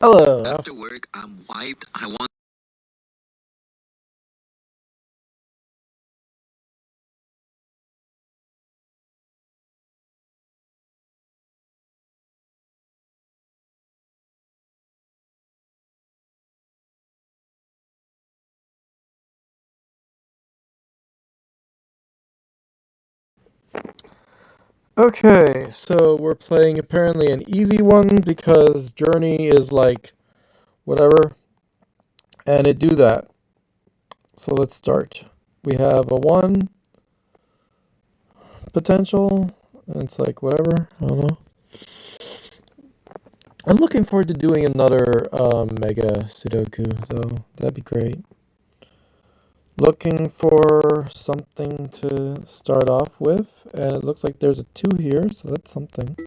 Hello. After work, I'm wiped. I want. Okay, so we're playing apparently an easy one because Journey is like whatever, and it do that. So let's start. We have a 1 potential, and it's like whatever, I don't know. I'm looking forward to doing another mega sudoku, so that'd be great. Looking for something to start off with, and it looks like there's a 2 here, so that's something.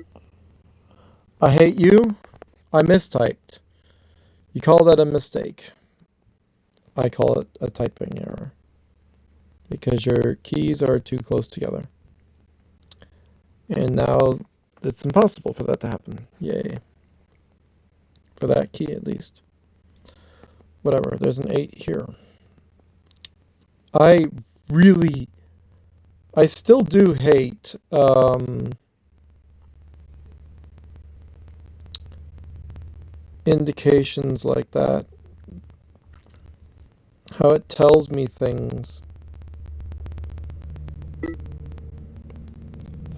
I hate you. I mistyped. You call that a mistake. I call it a typing error because your keys are too close together. And now it's impossible for that to happen. Yay. For that key at least. Whatever, there's an 8 here. I really, I still do hate indications like that. How it tells me things.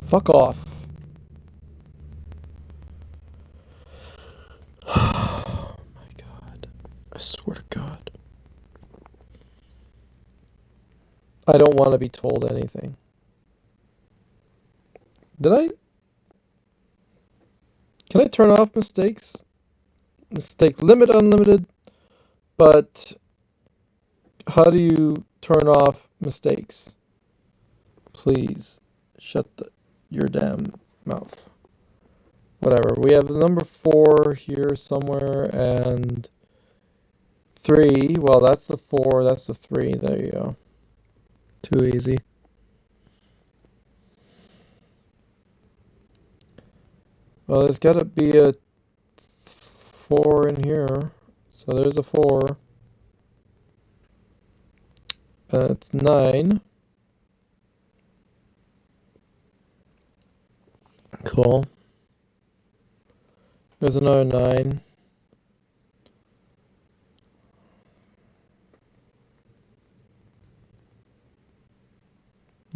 Fuck off. Oh my god. I swear to God. I don't want to be told anything. Did I? Can I turn off mistakes? Mistake limit unlimited, but how do you turn off mistakes? Please shut your damn mouth. Whatever. We have the number 4 here somewhere and 3. Well, that's the 4, that's the 3. There you go. Too easy. Well, there's got to be a 4 in here. So there's a 4. That's 9. Cool. There's another 9.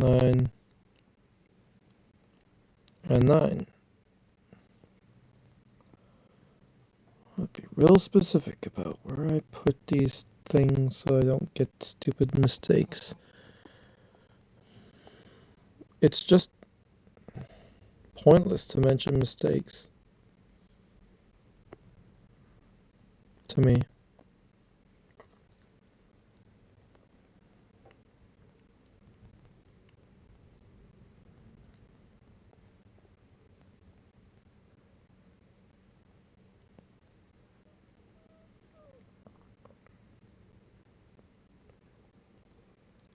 9 and 9. I'll be real specific about where I put these things so I don't get stupid mistakes. It's just pointless to mention mistakes to me.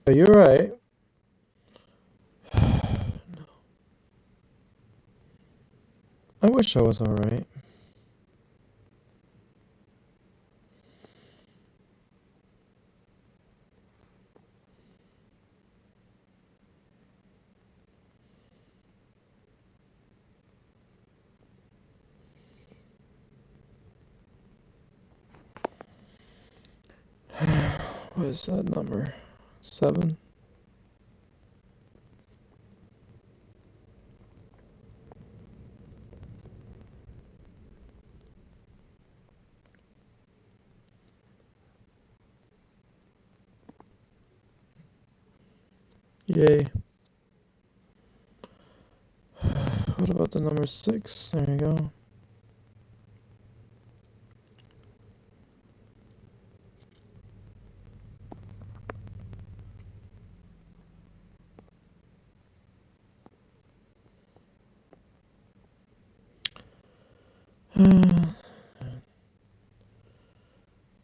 Are you right? No. I wish I was alright. What is that number? 7? Yay. What about the number 6? There you go.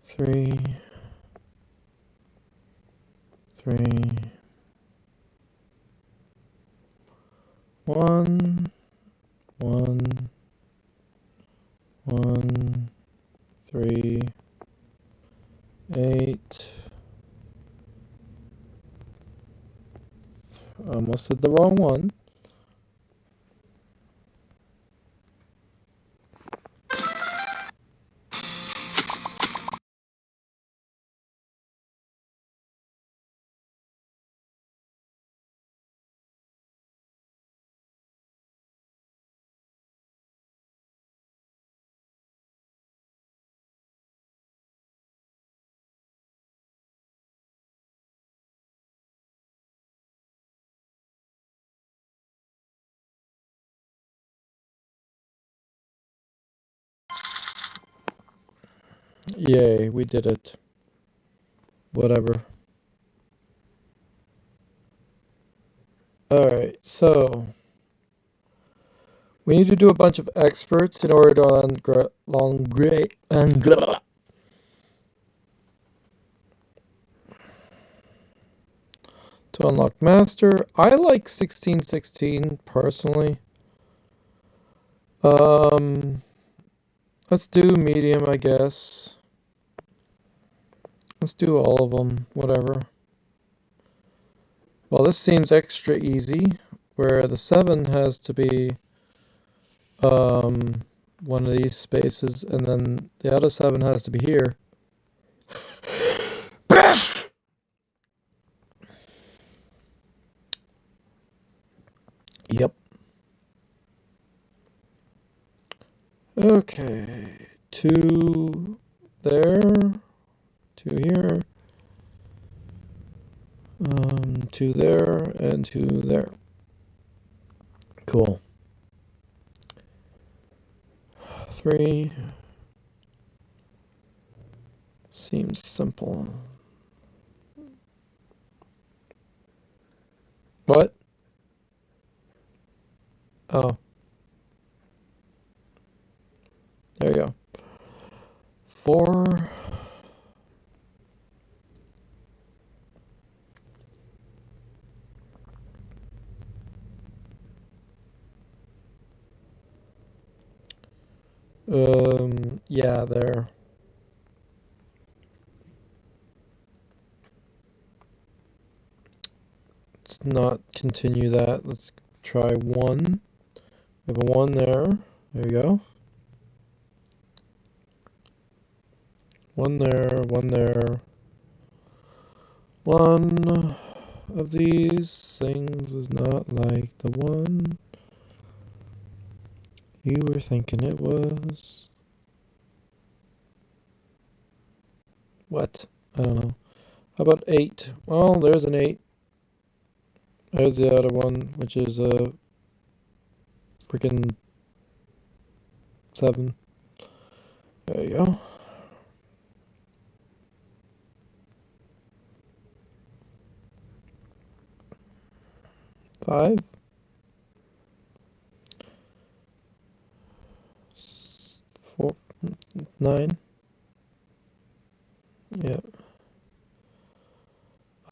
Three, 3, 1, 1, 1, pressed the wrong one. Yay, we did it. Whatever. Alright, so we need to do a bunch of experts in order to to unlock master. I like 1616 personally. Um, let's do medium, I guess. Let's do all of them, whatever. Well, this seems extra easy, where the 7 has to be one of these spaces, and then the other 7 has to be here. Yep. Okay, 2 there, 2 here, 2 there, and 2 there. Cool. 3 seems simple. What? Oh, there you go. 4. Yeah, there. Let's not continue that. Let's try 1. We have a 1 there. There you go. 1 there, 1 there. One of these things is not like the one you were thinking it was. What? I don't know. How about 8? Well, there's an 8. There's the other one, which is a freaking 7. There you go. 5. 4. 9. Yep.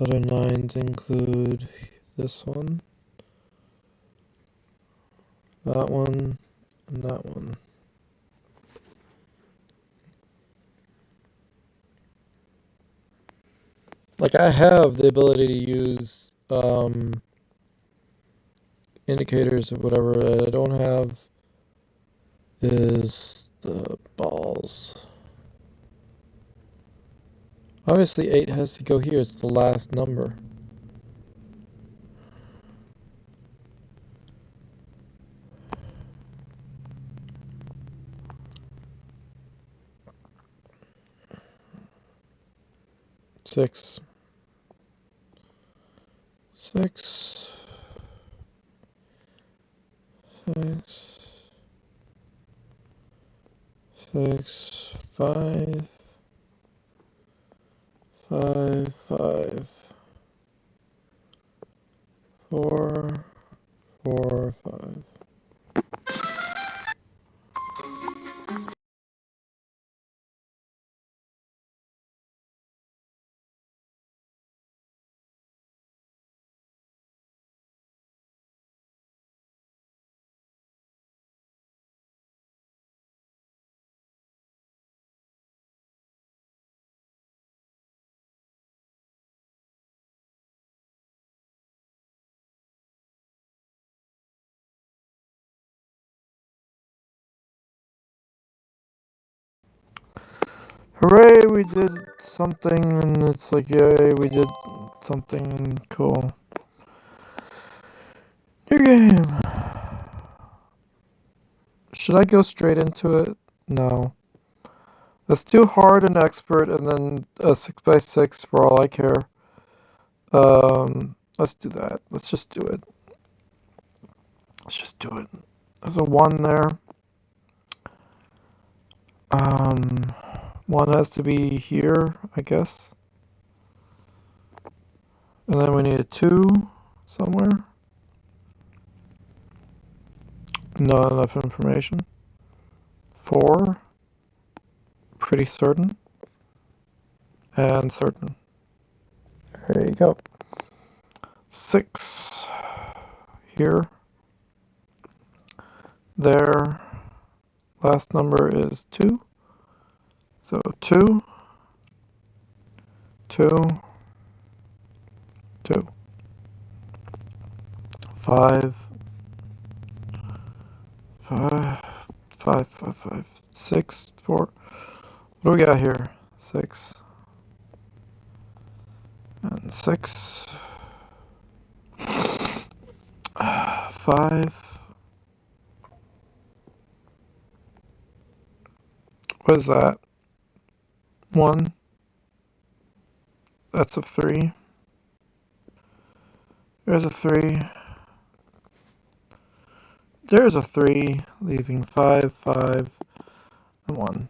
Other 9s include this one, that one, and that one. Like, I have the ability to use indicators or whatever. I don't have is the balls. Obviously 8 has to go here. It's the last number. Six. 6. 6. 6. 5. 5. 5. 4. 4. 5. Hooray, we did something, and it's like, yay, we did something cool. New game. Should I go straight into it? No. Let's do hard and expert, and then a 6x6 for all I care. Let's do that. Let's just do it. Let's just do it. There's a 1 there. Um, 1 has to be here, I guess. And then we need a 2 somewhere. Not enough information. 4, pretty certain. And certain. There you go. 6 here. There. Last number is 2. So 2, 2, 2. 5, 5, 5, 5, 5, 6, 4. What do we got here? 6 and 6. 5. What is that? 1. That's a 3. There's a 3. There's a 3, leaving 5, 5, and 1.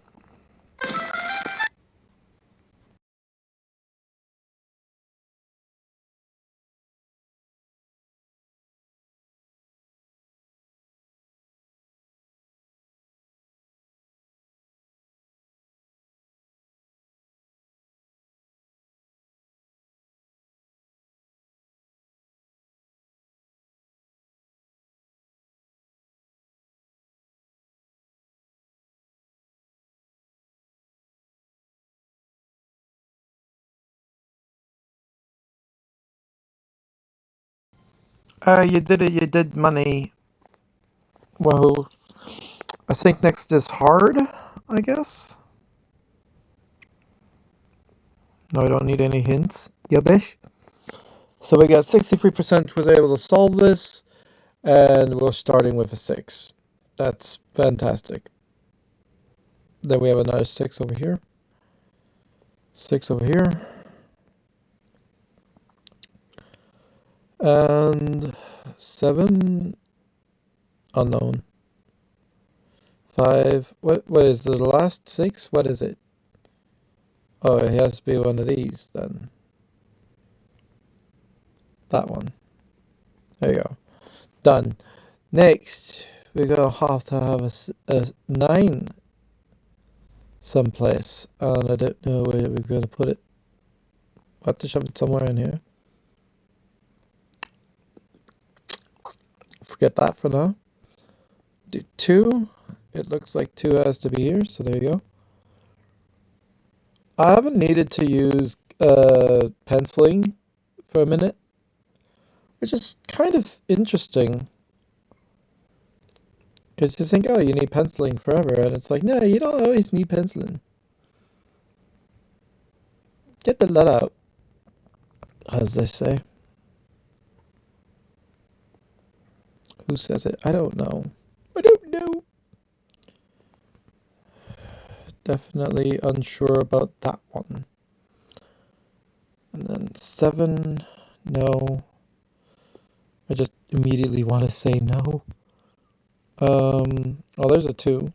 You did it, you did money. Well, I think next is hard, I guess. No, I don't need any hints. Yubbish. So we got 63% was able to solve this, and we're starting with a 6. That's fantastic. Then we have another 6 over here. 6 over here. And 7 unknown. 5. What is the last 6? What is it? Oh, it has to be one of these then. That one. There you go. Done. Next, we're gonna have to have a 9 someplace, and I don't know where we're gonna put it. I have to shove it somewhere in here. Forget that for now. Do 2. It looks like 2 has to be here, so there you go. I haven't needed to use penciling for a minute, which is kind of interesting. Because you think, oh, you need penciling forever, and it's like, no, you don't always need penciling. Get the let out, as they say. Who says it? I don't know. I don't know. Definitely unsure about that one. And then 7, no. I just immediately want to say no. Oh, there's a 2.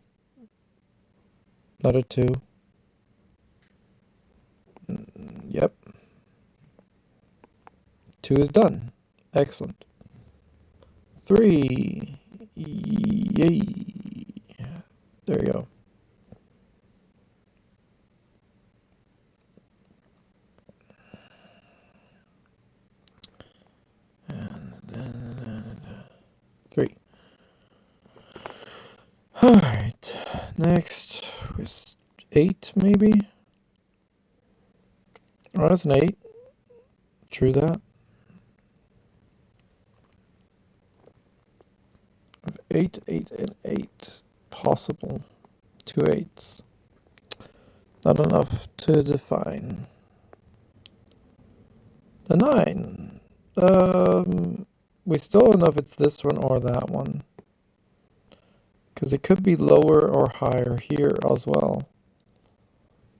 Another 2. Yep. 2 is done. Excellent. 3. Yay. There you go. And then 3. Alright. Next was 8, maybe? Oh, that's an 8. True that. 8, 8, and 8. Possible. 2 8s. Not enough to define. The 9. We still don't know if it's this one or that one. Because it could be lower or higher here as well.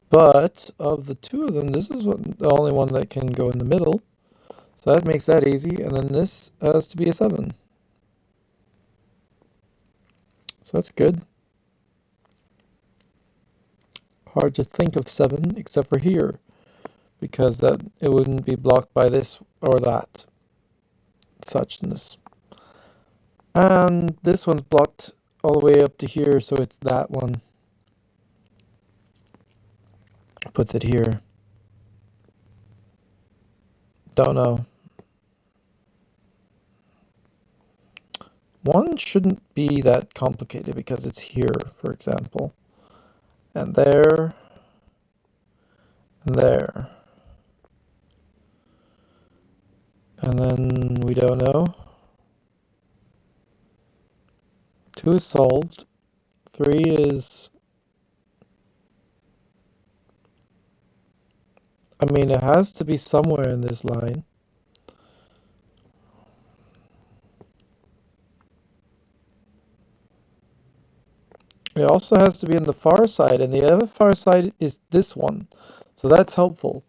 But of the two of them, this is the only one that can go in the middle. So that makes that easy. And then this has to be a 7. So that's good. Hard to think of 7 except for here. Because that it wouldn't be blocked by this or that. Suchness. And this one's blocked all the way up to here, so it's that one. Puts it here. Don't know. 1 shouldn't be that complicated because it's here, for example. And there. And there. And then we don't know. 2 is solved. 3 is... I mean, it has to be somewhere in this line. It also has to be in the far side, and the other far side is this one. So that's helpful.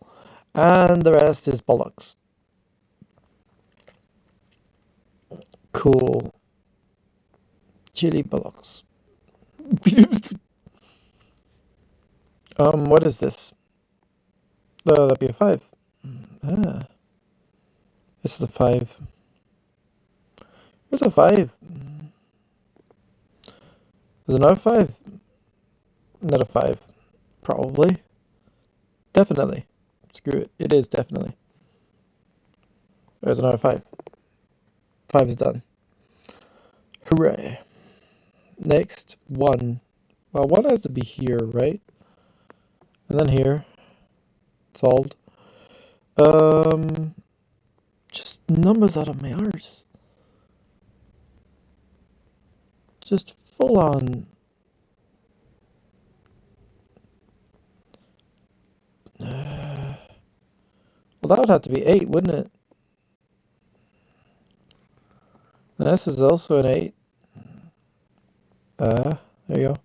And the rest is bollocks. Cool. Chili bollocks. What is this? That'd be a 5. Ah, this is a 5. Here's a 5. There's another 5. Another 5. Probably. Definitely. Screw it. It is definitely. There's another 5. 5 is done. Hooray. Next, 1. Well, 1 has to be here, right? And then here. Solved. Just numbers out of my arse. Just full on. Well, that would have to be 8, wouldn't it? And this is also an 8. There you go.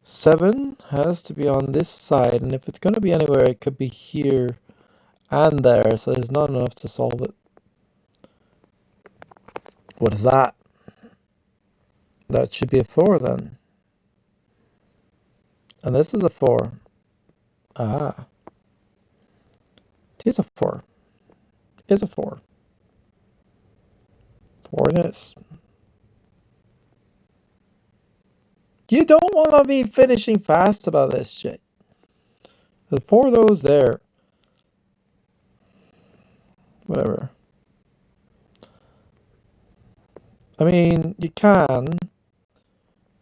7 has to be on this side, and if it's going to be anywhere, it could be here and there, so there's not enough to solve it. What is that? That should be a 4 then. And this is a 4. Ah. It is a 4. It is a 4. 4 it is. You don't want to be finishing fast about this shit. There's 4 of those there. Whatever. I mean, you can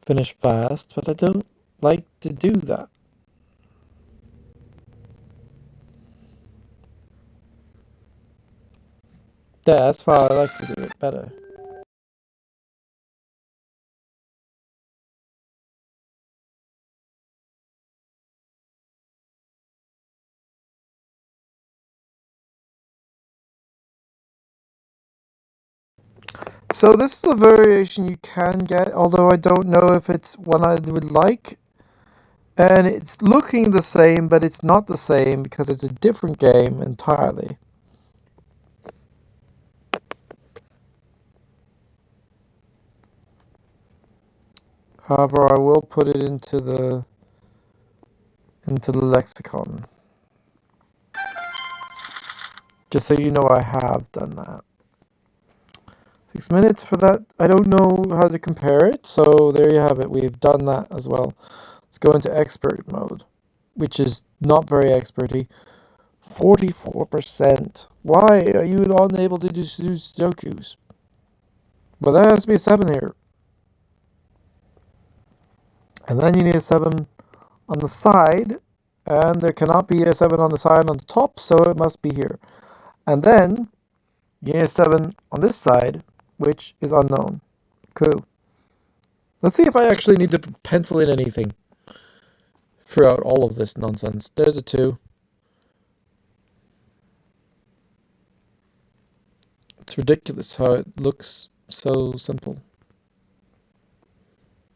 finish fast, but I don't like to do that. Yeah, that's why I like to do it better. So this is a variation you can get, although I don't know if it's one I would like. And it's looking the same, but it's not the same because it's a different game entirely. However, I will put it into the lexicon. Just so you know I have done that. 6 minutes for that. I don't know how to compare it, so there you have it. We've done that as well. Let's go into expert mode, which is not very experty. 44%. Why are you unable to do sudokus? Well, there has to be a 7 here. And then you need a 7 on the side, and there cannot be a 7 on the side on the top, so it must be here. And then you need a 7 on this side, which is unknown. Cool. Let's see if I actually need to pencil in anything. throughout all of this nonsense. There's a 2. It's ridiculous how it looks so simple.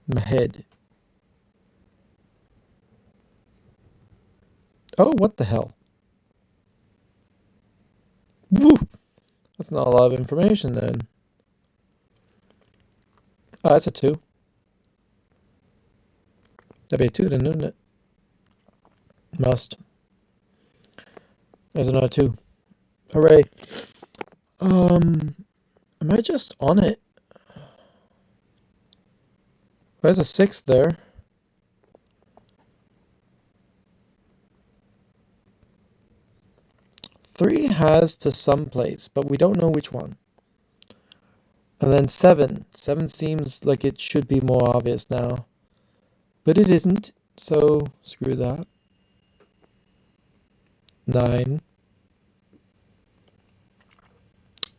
My head. Oh, what the hell? Woo! That's not a lot of information then. Oh, that's a 2. That'd be a 2 then, wouldn't it? Must. There's another 2. Hooray. Am I just on it? There's a 6 there. Three has to some place, but we don't know which one. And then 7. 7 seems like it should be more obvious now. But it isn't, so screw that. 9.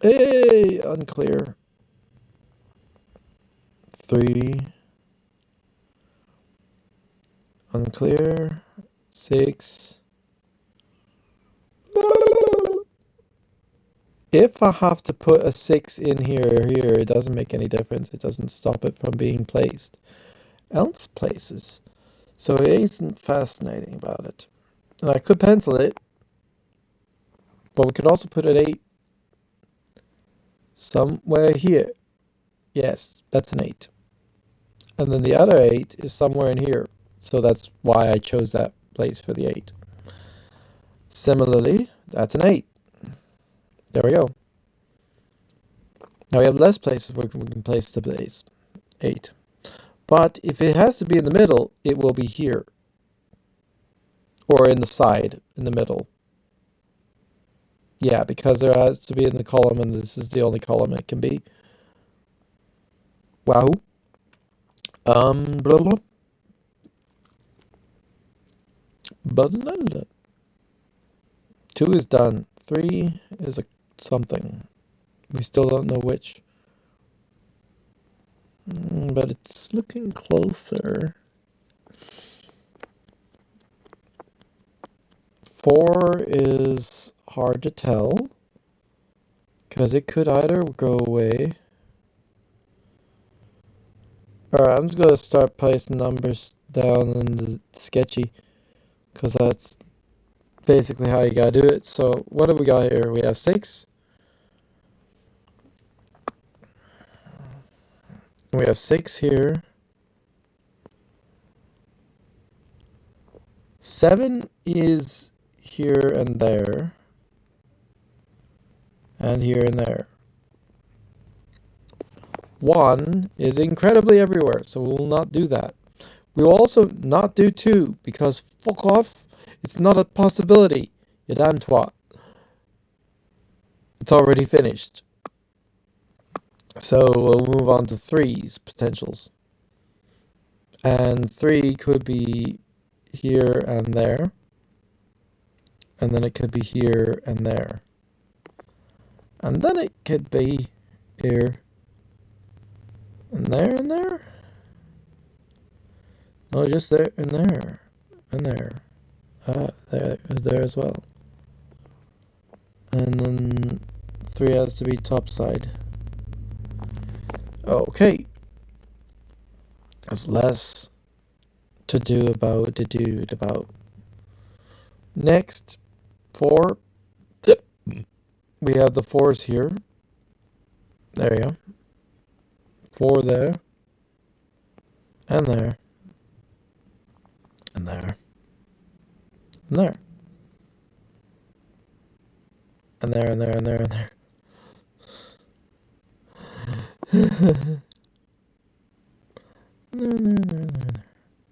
Hey, unclear. 3. Unclear. 6. If I have to put a 6 in here, it doesn't make any difference. It doesn't stop it from being placed. Else places. So it isn't fascinating about it. And I could pencil it, but we could also put an 8 somewhere here. Yes, that's an 8. And then the other 8 is somewhere in here. So that's why I chose that place for the 8. Similarly, that's an 8. There we go. Now we have less places where we can place the base. 8. But if it has to be in the middle, it will be here. Or in the side, in the middle. Yeah, because there has to be in the column, and this is the only column it can be. Wow. Blah, blah. Blah, blah, blah. 2 is done. 3 is a something. We still don't know which. But it's looking closer. 4 is hard to tell. Because it could either go away. Alright, I'm just going to start placing numbers down in the sketchy. Because that's basically how you gotta do it. So what do we got here? We have 6. We have 6 here. 7 is here and there. And here and there. 1 is incredibly everywhere, so we will not do that. We will also not do 2, because fuck off, it's not a possibility. You damn twat. It's already finished. So we'll move on to 3's potentials. And 3 could be here and there. And then it could be here and there. And then it could be here and there and there. No, just there and there and there. There is there as well. And then 3 has to be top side. Okay. That's less to do about Next, 4. We have the 4s here. There you go. 4 there. And there. And there. And there. And there, and there, and there, and there.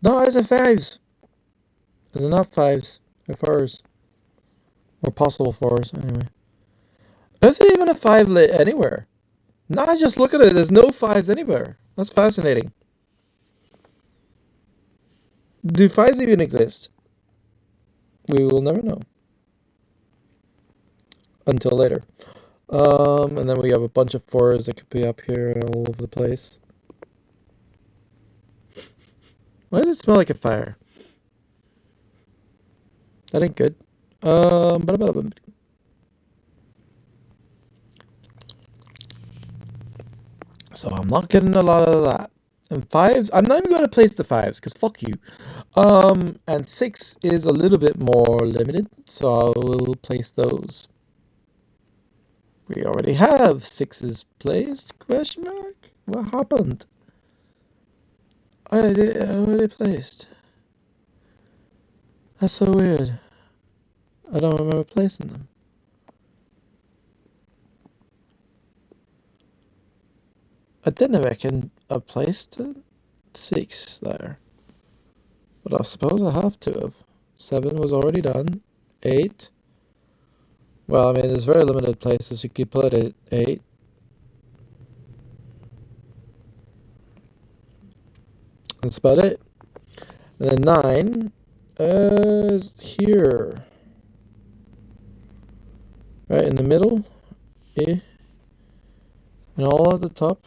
No, there's a 5s. There's enough 5s. Or 4s. Or possible 4s, anyway. There's even a 5 lit anywhere. Nah, just look at it. There's no 5s anywhere. That's fascinating. Do 5s even exist? We will never know. Until later. And then we have a bunch of 4s that could be up here all over the place. Why does it smell like a fire? That ain't good. Blah, blah, blah. So I'm not getting a lot of that. And fives, I'm not even going to place the fives because fuck you. And six is a little bit more limited, so I will place those. We already have sixes placed? Question mark? What happened? I already placed. That's so weird. I don't remember placing them. I didn't reckon I placed a six there. But I suppose I have to have. Seven was already done. Eight. Well, I mean, there's very limited places you could put it. Eight. That's about it. And then nine is here. Right in the middle. Eh. And all at the top.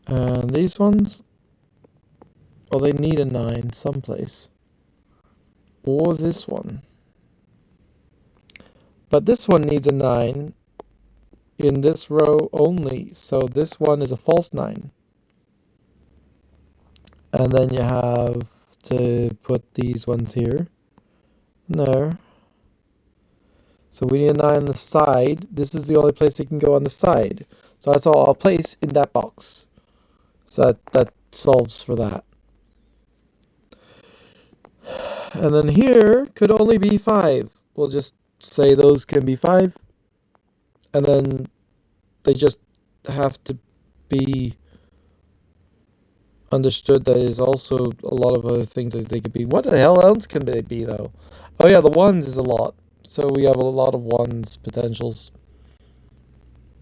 And these ones, well, they need a nine someplace. Or this one. But this one needs a nine in this row only. So this one is a false nine. And then you have to put these ones here. And there. So we need a 9 on the side. This is the only place it can go on the side. So that's all I'll place in that box. So that solves for that. And then here could only be 5. We'll just say those can be 5. And then they just have to be understood that there's also a lot of other things that they could be. What the hell else can they be, though? Oh yeah, the ones is a lot. So we have a lot of ones potentials.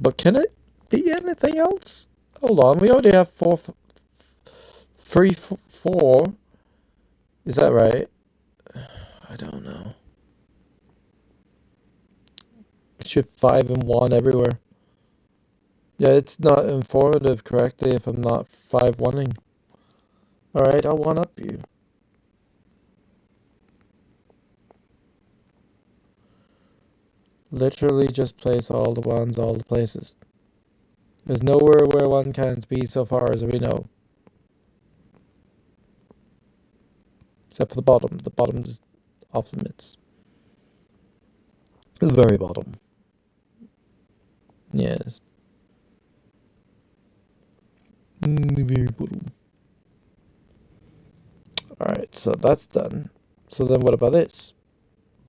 But can it be anything else? Hold on, we already have 4, 3, 4. Is that right? I don't know. It should 5 and 1 everywhere. Yeah, it's not informative correctly if I'm not 5-1ing. Alright, I'll 1-up you. Literally just place all the ones all the places. There's nowhere where one can't be so far as we know. Except for the bottom. The bottom is off limits. The very bottom. Yes. The very bottom. Alright, so that's done. So then what about this?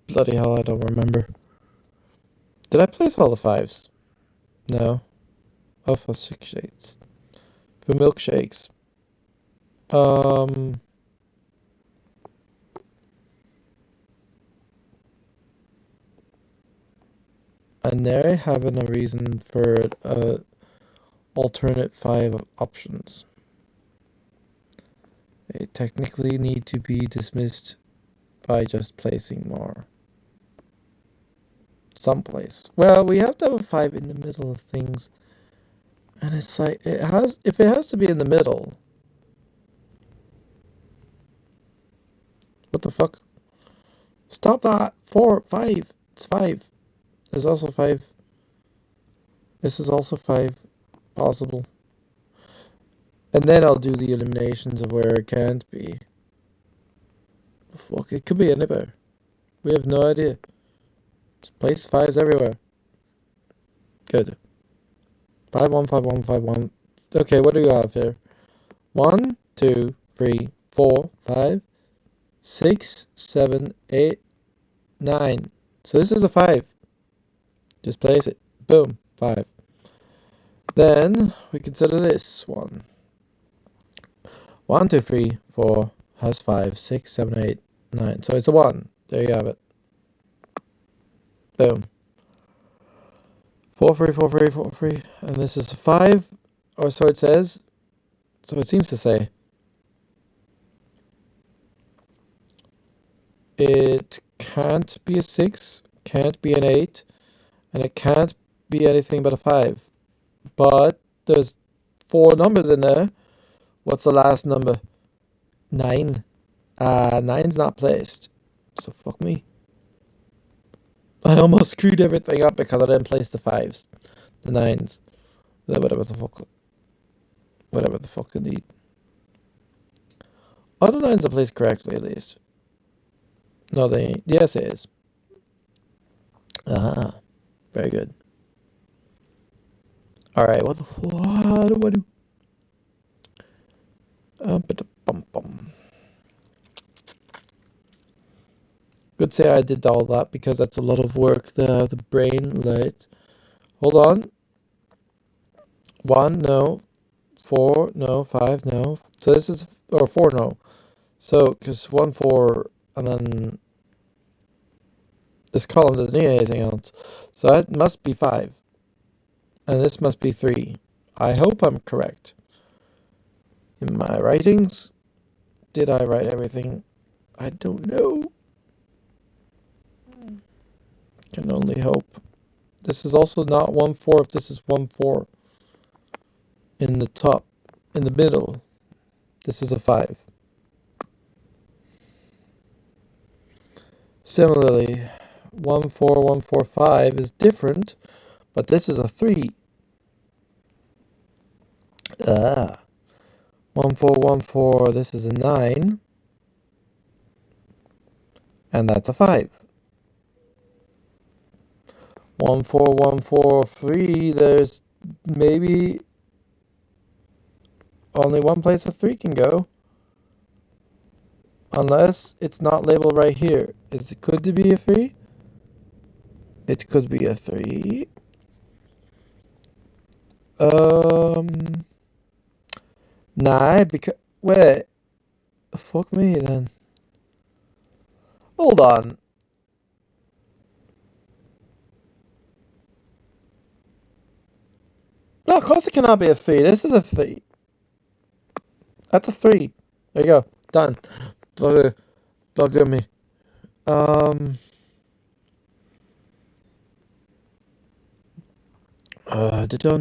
Bloody hell, I don't remember. Did I place all the 5s? No. Oh, for 6 shades. For milkshakes. And there I have a reason for alternate 5 options. They technically need to be dismissed by just placing more. Someplace. Well, we have to have a 5 in the middle of things. And it's like, if it has to be in the middle. What the fuck? Stop that! 4, 5. It's 5. There's also 5. This is also 5. Possible. And then I'll do the eliminations of where it can't be. Fuck, it could be anywhere. We have no idea. Just place 5s everywhere. Good. 5, 1, 5, 1, 5, 1. Okay, what do you have here? 1, 2, 3, 4, 5, 6, 7, 8, 9. So this is a 5. Just place it. Boom. 5. Then we consider this one. 1, 2, 3, 4 has 5, 6, 7, 8, 9. So it's a 1. There you have it. Boom. 4, 3, 4, 3, 4, 3. And this is a 5. Or so it says. So it seems to say. It can't be a 6, can't be an 8, and it can't be anything but a 5. But there's 4 numbers in there. What's the last number? 9. Nine's not placed. So fuck me. I almost screwed everything up because I didn't place the 5s. The 9s. Whatever the fuck. Whatever the fuck indeed. All the 9s are placed correctly at least. No, they ain't. Yes, it is. Ah, very good. Alright, what do I do? Bum. Good say I did all that because that's a lot of work. The brain, right? Hold on. 1, no. 4, no. 5, no. So this is, or 4, no. So, because 1, 4, and then this column doesn't need anything else. So that must be 5. And this must be 3. I hope I'm correct. In my writings, did I write everything? I don't know. Can only hope. This is also not 1, 4 if this is 1, 4. In the top, in the middle, this is a 5. Similarly, 1, 4, 1, 4, 5 is different, but this is a 3. Ah. 1, 4, 1, 4, this is a 9. And that's a 5. 1, 4, 1, 4, 3, there's maybe only one place a 3 can go. Unless it's not labeled right here. Could it be a 3? It could be a 3. Nah, because, wait, fuck me then. Hold on. No, of course it cannot be a 3. This is a 3. That's a 3. There you go. Done. Bugger me. Dum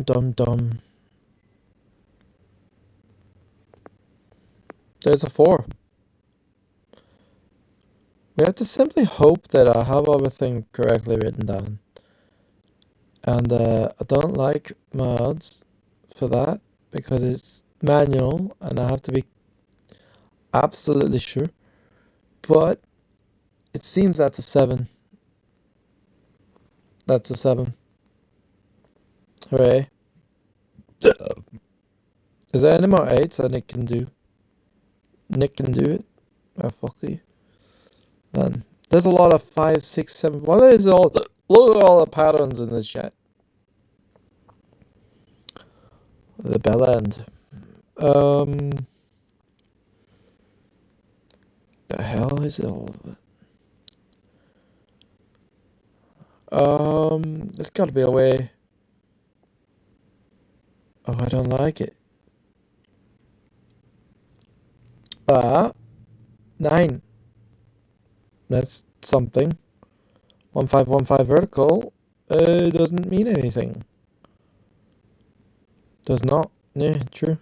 dum dum. There's a 4. We have to simply hope that I have everything correctly written down. And I don't like mods for that because it's manual and I have to be absolutely sure. But it seems that's a 7. That's a 7. Hooray. Is there any more 8s that Nick can do? Nick can do it? Oh, fuck you. Then there's a lot of 5, 6, 7. What is all? Look at all the patterns in this chat. The bell end. The hell is all of it? There's gotta be a way. Oh, I don't like it. 9. That's something. 1515 vertical. Doesn't mean anything. Does not. Yeah, true.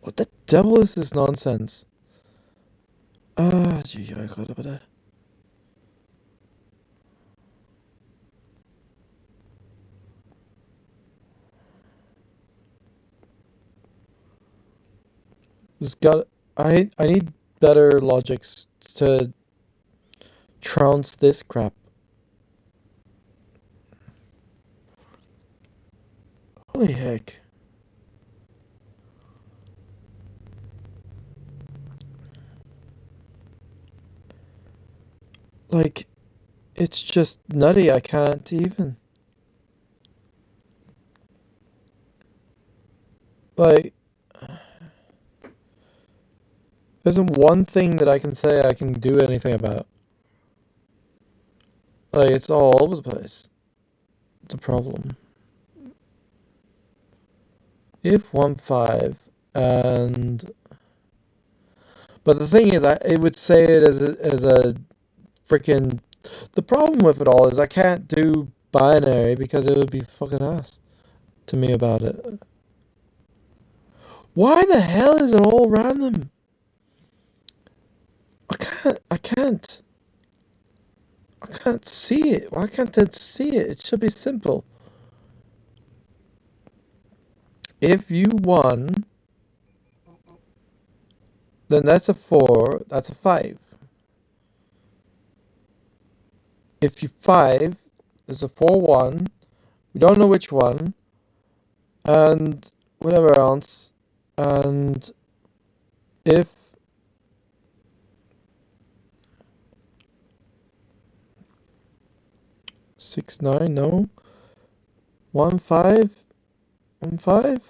What the devil is this nonsense? Gee, I got over there. Just got. I need better logics to trounce this crap. Holy heck. Like, it's just nutty. I can't even. Like, there isn't one thing that I can say I can do anything about. Like, it's all over the place. It's a problem. If 1, 5, and... But the thing is, it would say it as a freaking The problem with it all is I can't do binary because it would be fucking ass to me about it. Why the hell is it all random? I can't see it. Why can't I see it? It should be simple. If you won, then that's a 4, that's a 5. If you 5, there's a 4-1. We don't know which one, and whatever else. And if 6, 9, no. 1, 5, 1, 5,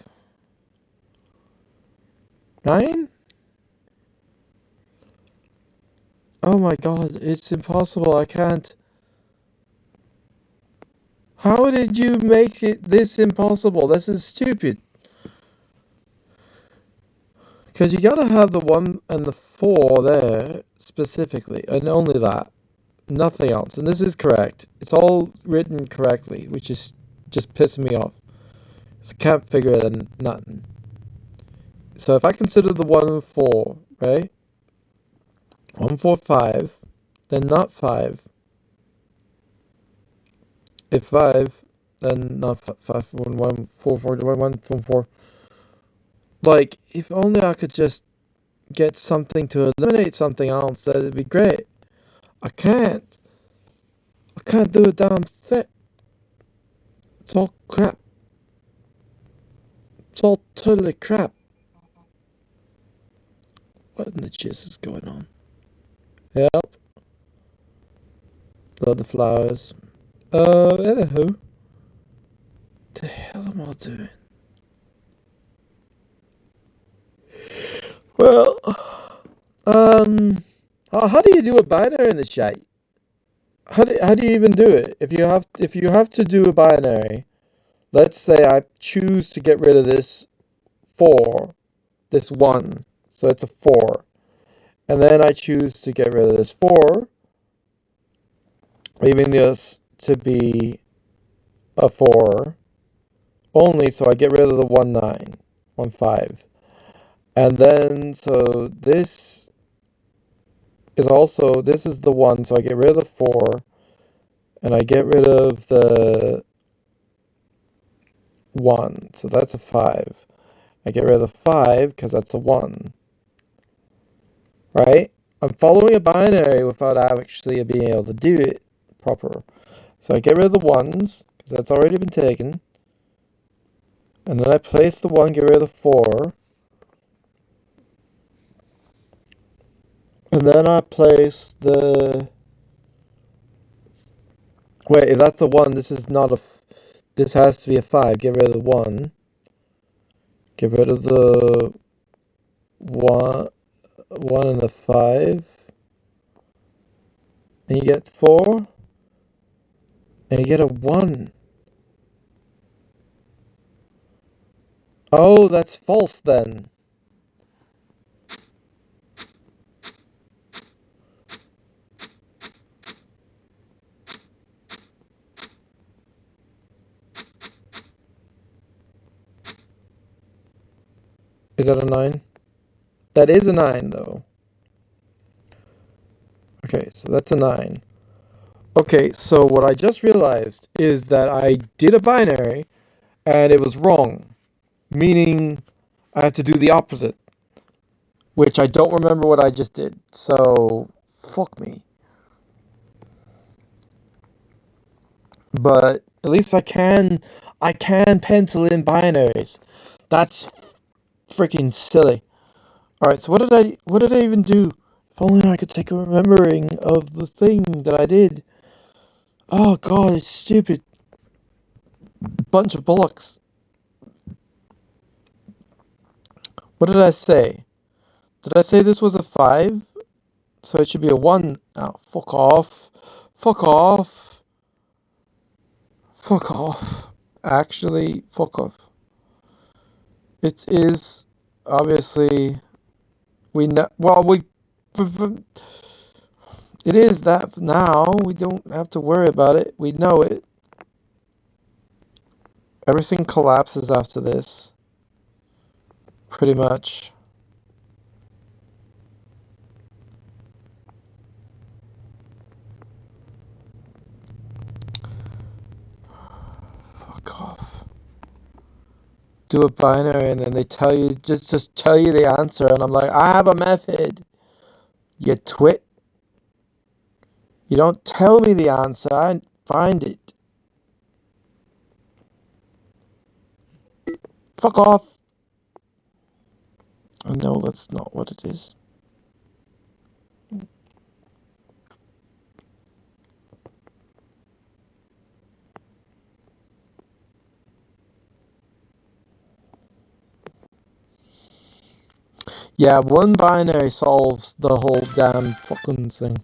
9? Oh my god, it's impossible. I can't. How did you make it this impossible? This is stupid. Because you gotta have the 1 and the 4 there specifically, and only that. Nothing else. And this is correct. It's all written correctly, which is just pissing me off. So I can't figure it out nothing. So if I consider the 1 and 4, right? 1, 4, 5, then not 5. If 5, then not 5, 1, 1, 4, 4, 1, 1, 4, 4. Like, if only I could just get something to eliminate something else, that'd be great. I can't. I can't do a damn thing. It's all crap. It's all totally crap. What in the jizz is going on? Yep. Love the flowers. Anywho. The hell am I doing? Well, how do you do a binary in the chat? How do you even do it? If you have to do a binary, let's say I choose to get rid of this 4, this 1, so it's a 4, and then I choose to get rid of this 4, leaving this to be a 4 only, so I get rid of the 1, 9, 1, 5. And then, so this is also, this is the 1, so I get rid of the 4, and I get rid of the 1, so that's a 5. I get rid of the 5, because that's a 1. Right? I'm following a binary without actually being able to do it proper. So I get rid of the 1s, because that's already been taken. And then I place the 1, get rid of the 4. And then I place the... Wait, if that's a 1, this is not a... This has to be a 5. Get rid of the 1. Get rid of the 1 and the 5. And you get 4. And you get a 1. Oh, that's false then. Is that a 9? That is a 9, though. Okay, so that's a 9. Okay, so what I just realized is that I did a binary and it was wrong, meaning I had to do the opposite, which I don't remember what I just did. So, fuck me. But at least I can pencil in binaries. That's freaking silly. All right, so what did I even do? If only I could take a remembering of the thing that I did. Oh god, it's stupid. Bunch of bollocks. What did I say? Did I say this was a 5? So it should be a 1. Oh, fuck off. Fuck off. Fuck off. Actually, fuck off. It is obviously we know. Well, we It is that now. We don't have to worry about it. We know it. Everything collapses after this. Pretty much. Fuck off. Do a binary and then they tell you, just tell you the answer. And I'm like, I have a method. You twit. You don't tell me the answer. I find it. Fuck off. I know that's not what it is. Yeah, one binary solves the whole damn fucking thing.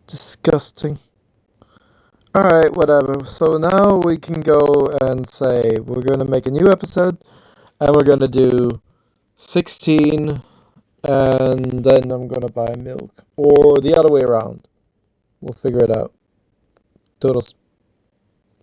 Disgusting. Alright, whatever. So now we can go and say we're going to make a new episode and we're going to do 16 and then I'm going to buy milk. Or the other way around. We'll figure it out. Toodles.